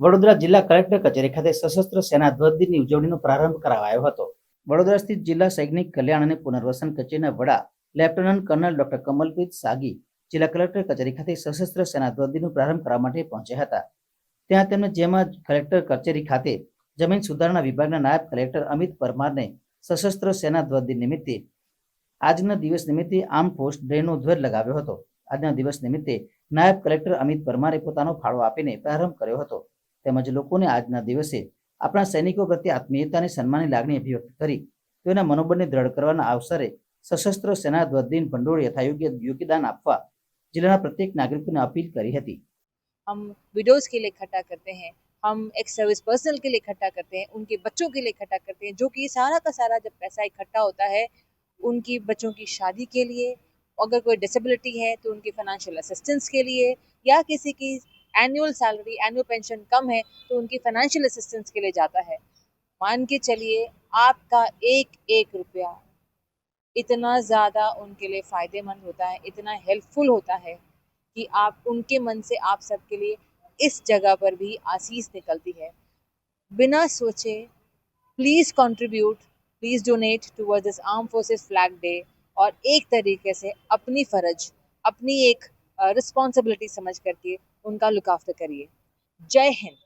વડોદરા જિલ્લા કલેક્ટર કચેરી ખાતે સશસ્ત્ર સેના ધ્વજ દિનની ઉજવણીનો પ્રારંભ કરાવાયો હતો. વડોદરા સ્થિત જિલ્લા સૈનિક કલ્યાણ અને પુનર્વસન કચેરીના વડા lieutenant kernel doctor Kamalpreet Sagi જિલ્લા કલેક્ટર કચેરી ખાતે સશસ્ત્ર સેના ધ્વજ દિનનો પ્રારંભ કરવા માટે પહોંચ્યા હતા. ત્યાં તેમને જેમાં કલેક્ટર કચેરી ખાતે જમીન સુધારણા વિભાગના નાયબ કલેક્ટર અમિત પરમારને સશસ્ત્ર સેના ધ્વજ દિન નિમિત્તે આજના દિવસ નિમિત્તે આર્મ ફોર્સ ડેનો ધ્વજ લગાવ્યો હતો. આજના દિવસ નિમિત્તે નાયબ કલેક્ટર અમિત પરમારે પોતાનો ફાળો આપીને પ્રારંભ કર્યો હતો. તેમજ લોકોને આજના દિવસે આપણા સૈનિકો પ્રત્યે આત્મીયતા અને સન્માનની લાગણી અભિવ્યક્ત કરી તેના મનોબળને દ્રઢ કરવાના અવસરે સશસ્ત્ર સેના ધ્વજ દિન ભંડોળ યથાયોગ્ય યોગદાન આપવા जिला प्रत्येक नागरिक ने अपील करी थी. हम विडोज के लिए इकट्ठा करते हैं, हम एक्स सर्विस पर्सनल के लिए इकट्ठा करते हैं, उनके बच्चों के लिए इकट्ठा करते हैं, जो कि सारा का सारा जब पैसा इकट्ठा होता है उनकी बच्चों की शादी के लिए, अगर कोई डिसेबिलिटी है तो उनकी फाइनेंशियल असिस्टेंस के लिए, या किसी की एनुअल सैलरी एनुअल पेंशन कम है तो उनकी फाइनेंशियल असिस्टेंस के लिए जाता है. मान के चलिए आपका एक एक रुपया इतना ज़्यादा उनके लिए फ़ायदेमंद होता है, इतना हेल्पफुल होता है कि आप उनके मन से आप सबके लिए इस जगह पर भी आशीष निकलती है. बिना सोचे please contribute, please donate towards this arm forces flag day और एक तरीके से अपनी फ़र्ज, अपनी एक रिस्पॉन्सिबिलिटी समझ करके उनका लुक आफ्टर करिए. जय हिंद.